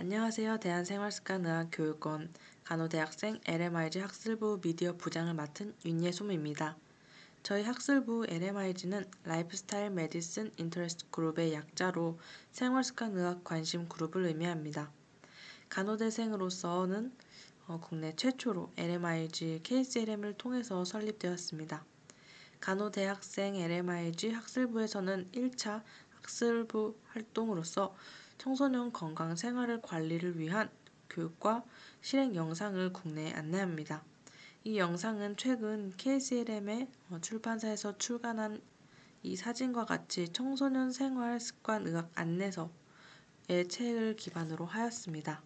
안녕하세요. 대한생활습관의학교육원 간호대학생 LMIG 학술부 미디어 부장을 맡은 윤예솜입니다. 저희 학술부 LMIG는 라이프스타일 메디슨 인터레스트 그룹의 약자로 생활습관의학 관심 그룹을 의미합니다. 간호대생으로서는 국내 최초로 LMIG KCLM을 통해서 설립되었습니다. 간호대학생 LMIG 학술부에서는 1차 학술부 활동으로서 청소년 건강 생활을 관리를 위한 교육과 실행 영상을 국내에 안내합니다. 이 영상은 최근 KCLM의 출판사에서 출간한 이 사진과 같이 청소년 생활 습관 의학 안내서의 책을 기반으로 하였습니다.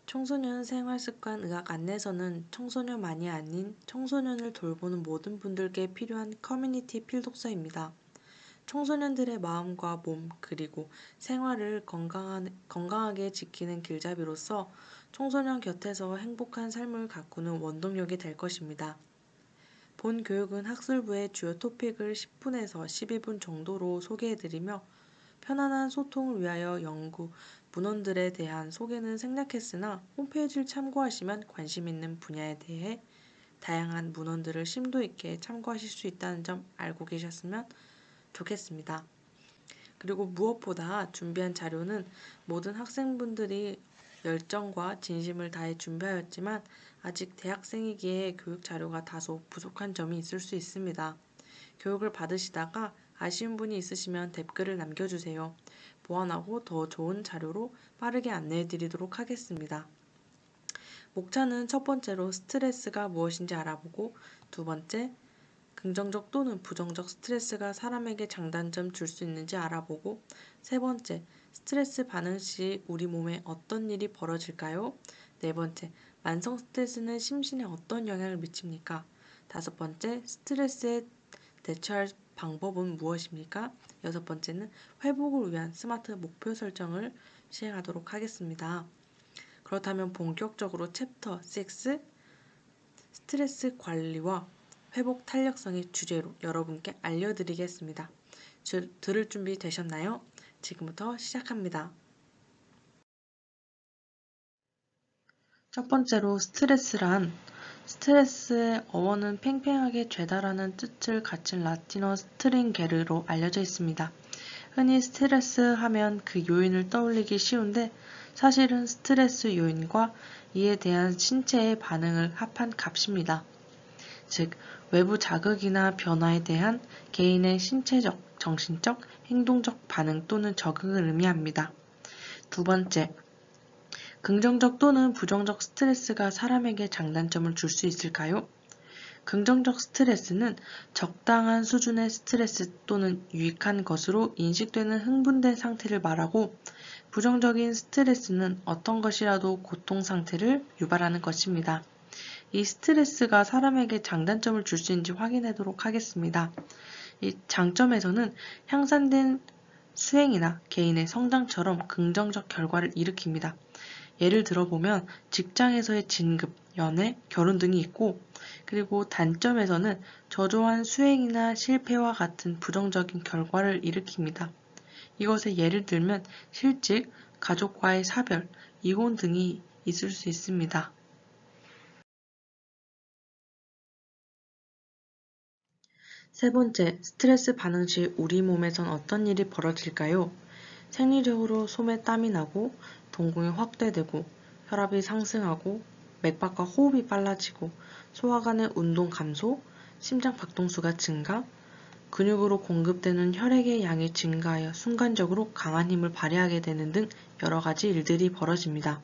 청소년 생활습관 의학 안내서는 청소년만이 아닌 청소년을 돌보는 모든 분들께 필요한 커뮤니티 필독서입니다. 청소년들의 마음과 몸 그리고 생활을 건강하게 지키는 길잡이로서 청소년 곁에서 행복한 삶을 가꾸는 원동력이 될 것입니다. 본 교육은 학술부의 주요 토픽을 10분에서 12분 정도로 소개해드리며 편안한 소통을 위하여 연구 문헌들에 대한 소개는 생략했으나 홈페이지를 참고하시면 관심 있는 분야에 대해 다양한 문헌들을 심도 있게 참고하실 수 있다는 점 알고 계셨으면 좋겠습니다. 그리고 무엇보다 준비한 자료는 모든 학생분들이 열정과 진심을 다해 준비하였지만 아직 대학생이기에 교육 자료가 다소 부족한 점이 있을 수 있습니다. 교육을 받으시다가 아쉬운 분이 있으시면 댓글을 남겨주세요. 보완하고 더 좋은 자료로 빠르게 안내해드리도록 하겠습니다. 목차는 첫 번째로 스트레스가 무엇인지 알아보고, 두 번째, 긍정적 또는 부정적 스트레스가 사람에게 장단점 줄 수 있는지 알아보고, 세 번째, 스트레스 반응 시 우리 몸에 어떤 일이 벌어질까요? 네 번째, 만성 스트레스는 심신에 어떤 영향을 미칩니까? 다섯 번째, 스트레스에 대처할 방법은 무엇입니까? 여섯 번째는 회복을 위한 스마트 목표 설정을 시행하도록 하겠습니다. 그렇다면 본격적으로 챕터 6 스트레스 관리와 회복 탄력성의 주제로 여러분께 알려드리겠습니다. 들을 준비 되셨나요? 지금부터 시작합니다. 첫 번째로 스트레스의 어원은 팽팽하게 죄다라는 뜻을 갖춘 라틴어 스트링게르로 알려져 있습니다. 흔히 스트레스 하면 그 요인을 떠올리기 쉬운데 사실은 스트레스 요인과 이에 대한 신체의 반응을 합한 값입니다. 즉, 외부 자극이나 변화에 대한 개인의 신체적, 정신적, 행동적 반응 또는 적응을 의미합니다. 두 번째, 긍정적 또는 부정적 스트레스가 사람에게 장단점을 줄 수 있을까요? 긍정적 스트레스는 적당한 수준의 스트레스 또는 유익한 것으로 인식되는 흥분된 상태를 말하고, 부정적인 스트레스는 어떤 것이라도 고통 상태를 유발하는 것입니다. 이 스트레스가 사람에게 장단점을 줄 수 있는지 확인하도록 하겠습니다. 이 장점에서는 향상된 수행이나 개인의 성장처럼 긍정적 결과를 일으킵니다. 예를 들어보면 직장에서의 진급, 연애, 결혼 등이 있고, 그리고 단점에서는 저조한 수행이나 실패와 같은 부정적인 결과를 일으킵니다. 이것의 예를 들면 실직, 가족과의 사별, 이혼 등이 있을 수 있습니다. 세 번째, 스트레스 반응 시 우리 몸에선 어떤 일이 벌어질까요? 생리적으로 손에 땀이 나고, 동공이 확대되고, 혈압이 상승하고, 맥박과 호흡이 빨라지고, 소화관의 운동 감소, 심장 박동수가 증가, 근육으로 공급되는 혈액의 양이 증가하여 순간적으로 강한 힘을 발휘하게 되는 등 여러 가지 일들이 벌어집니다.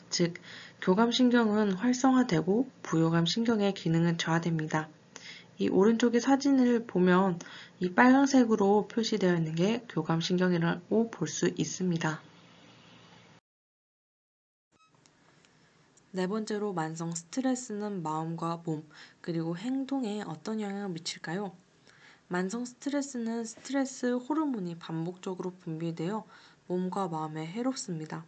즉, 교감신경은 활성화되고 부교감신경의 기능은 저하됩니다. 이 오른쪽의 사진을 보면 이 빨간색으로 표시되어 있는 게 교감신경이라고 볼 수 있습니다. 네 번째로 만성 스트레스는 마음과 몸, 그리고 행동에 어떤 영향을 미칠까요? 만성 스트레스는 스트레스 호르몬이 반복적으로 분비되어 몸과 마음에 해롭습니다.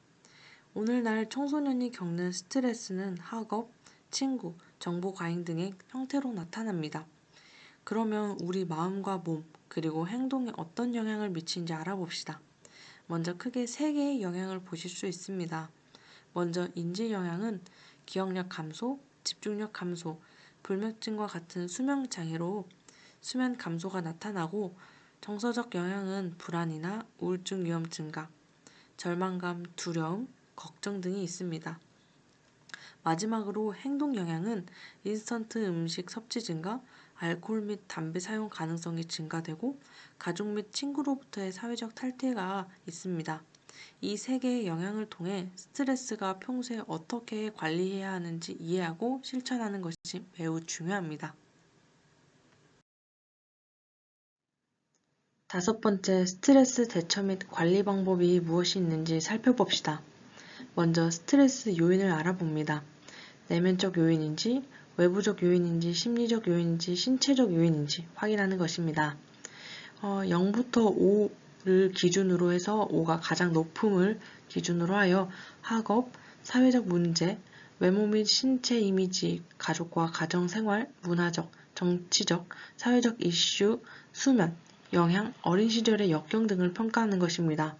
오늘날 청소년이 겪는 스트레스는 학업, 친구, 정보 과잉 등의 형태로 나타납니다. 그러면 우리 마음과 몸, 그리고 행동에 어떤 영향을 미치는지 알아봅시다. 먼저 크게 3개의 영향을 보실 수 있습니다. 먼저 인지 영향은 기억력 감소, 집중력 감소, 불면증과 같은 수면 장애로 수면 감소가 나타나고 정서적 영향은 불안이나 우울증 위험 증가, 절망감, 두려움, 걱정 등이 있습니다. 마지막으로 행동 영향은 인스턴트 음식 섭취 증가, 알코올 및 담배 사용 가능성이 증가되고 가족 및 친구로부터의 사회적 탈퇴가 있습니다. 이 3개의 영향을 통해 스트레스가 평소에 어떻게 관리해야 하는지 이해하고 실천하는 것이 매우 중요합니다. 5번째, 스트레스 대처 및 관리 방법이 무엇이 있는지 살펴봅시다. 먼저 스트레스 요인을 알아봅니다. 내면적 요인인지, 외부적 요인인지, 심리적 요인인지, 신체적 요인인지 확인하는 것입니다. 0부터 5를 기준으로 해서 5가 가장 높음을 기준으로 하여 학업, 사회적 문제, 외모 및 신체 이미지, 가족과 가정생활, 문화적, 정치적, 사회적 이슈, 수면, 영향, 어린 시절의 역경 등을 평가하는 것입니다.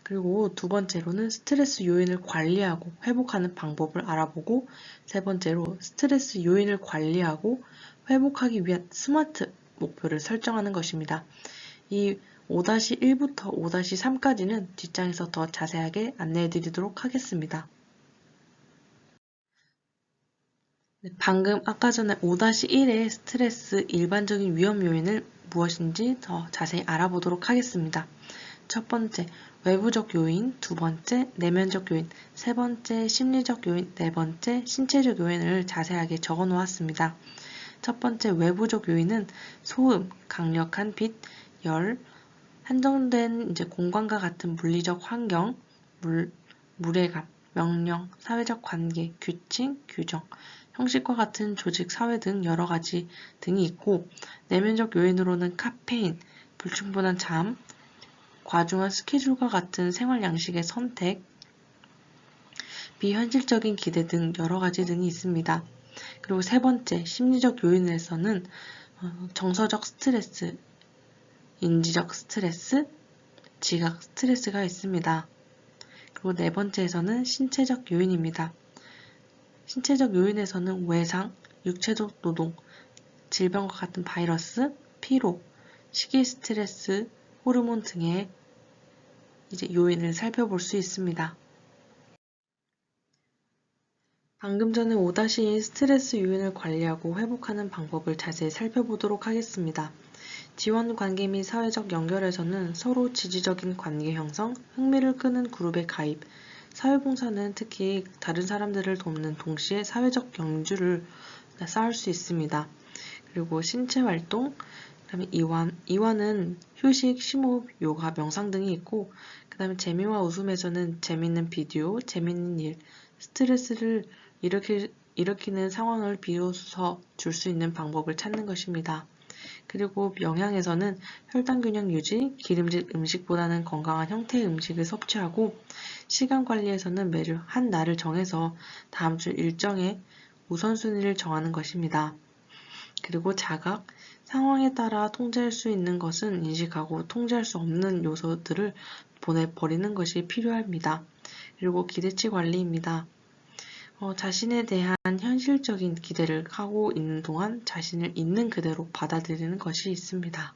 그리고 2번째로는 스트레스 요인을 관리하고 회복하는 방법을 알아보고 3번째로 스트레스 요인을 관리하고 회복하기 위한 스마트 목표를 설정하는 것입니다. 이 5-1부터 5-3까지는 뒷장에서 더 자세하게 안내해 드리도록 하겠습니다. 방금 아까 전에 5-1의 스트레스 일반적인 위험 요인을 무엇인지 더 자세히 알아보도록 하겠습니다. 첫 번째, 외부적 요인, 두 번째, 내면적 요인, 세 번째, 심리적 요인, 네 번째, 신체적 요인을 자세하게 적어 놓았습니다. 첫 번째, 외부적 요인은 소음, 강력한 빛, 열, 한정된 공간과 같은 물리적 환경, 무례감, 명령, 사회적 관계, 규칙, 규정, 형식과 같은 조직, 사회 등 여러 가지 등이 있고, 내면적 요인으로는 카페인, 불충분한 잠, 과중한 스케줄과 같은 생활 양식의 선택, 비현실적인 기대 등 여러 가지 등이 있습니다. 그리고 세 번째, 심리적 요인에서는 정서적 스트레스, 인지적 스트레스, 지각 스트레스가 있습니다. 그리고 네 번째에서는 신체적 요인입니다. 신체적 요인에서는 외상, 육체적 노동, 질병과 같은 바이러스, 피로, 식이 스트레스, 호르몬 등의 요인을 살펴볼 수 있습니다. 방금 전에 5-2 스트레스 요인을 관리하고 회복하는 방법을 자세히 살펴보도록 하겠습니다. 지원 관계 및 사회적 연결에서는 서로 지지적인 관계 형성, 흥미를 끄는 그룹에 가입, 사회봉사는 특히 다른 사람들을 돕는 동시에 사회적 경주를 쌓을 수 있습니다. 그리고 신체 활동, 그다음에 이완은 휴식, 심호흡, 요가, 명상 등이 있고, 그다음에 재미와 웃음에서는 재밌는 비디오, 재밌는 일, 스트레스를 일으키는 상황을 비로소 줄 수 있는 방법을 찾는 것입니다. 그리고 영양에서는 혈당 균형 유지, 기름진 음식보다는 건강한 형태의 음식을 섭취하고, 시간 관리에서는 매주 한 날을 정해서 다음 주 일정의 우선순위를 정하는 것입니다. 그리고 자각, 상황에 따라 통제할 수 있는 것은 인식하고 통제할 수 없는 요소들을 보내버리는 것이 필요합니다. 그리고 기대치 관리입니다. 자신에 대한 현실적인 기대를 하고 있는 동안 자신을 있는 그대로 받아들이는 것이 있습니다.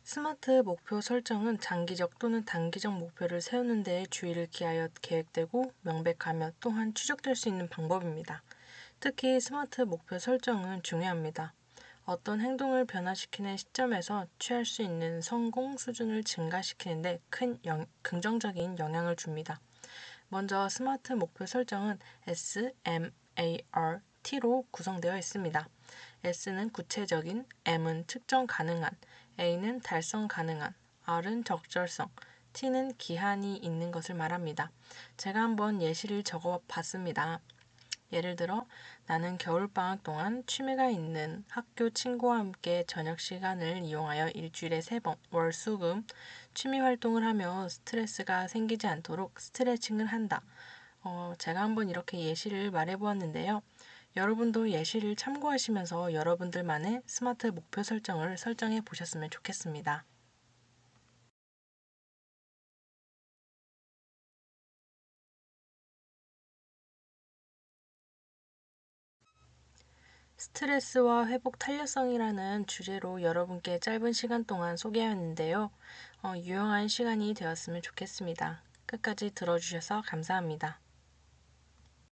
스마트 목표 설정은 장기적 또는 단기적 목표를 세우는 데에 주의를 기하여 계획되고 명백하며 또한 추적될 수 있는 방법입니다. 특히 스마트 목표 설정은 중요합니다. 어떤 행동을 변화시키는 시점에서 취할 수 있는 성공 수준을 증가시키는 데 큰 긍정적인 영향을 줍니다. 먼저 스마트 목표 설정은 S, M, A, R, T로 구성되어 있습니다. S는 구체적인, M은 측정 가능한, A는 달성 가능한, R은 적절성, T는 기한이 있는 것을 말합니다. 제가 한번 예시를 적어 봤습니다. 예를 들어 나는 겨울방학 동안 취미가 있는 학교 친구와 함께 저녁 시간을 이용하여 일주일에 3번 월, 수, 금 취미 활동을 하며 스트레스가 생기지 않도록 스트레칭을 한다. 제가 한번 이렇게 예시를 말해 보았는데요. 여러분도 예시를 참고하시면서 여러분들만의 스마트 목표 설정을 설정해 보셨으면 좋겠습니다. 스트레스와 회복 탄력성이라는 주제로 여러분께 짧은 시간 동안 소개하였는데요. 유용한 시간이 되었으면 좋겠습니다. 끝까지 들어주셔서 감사합니다.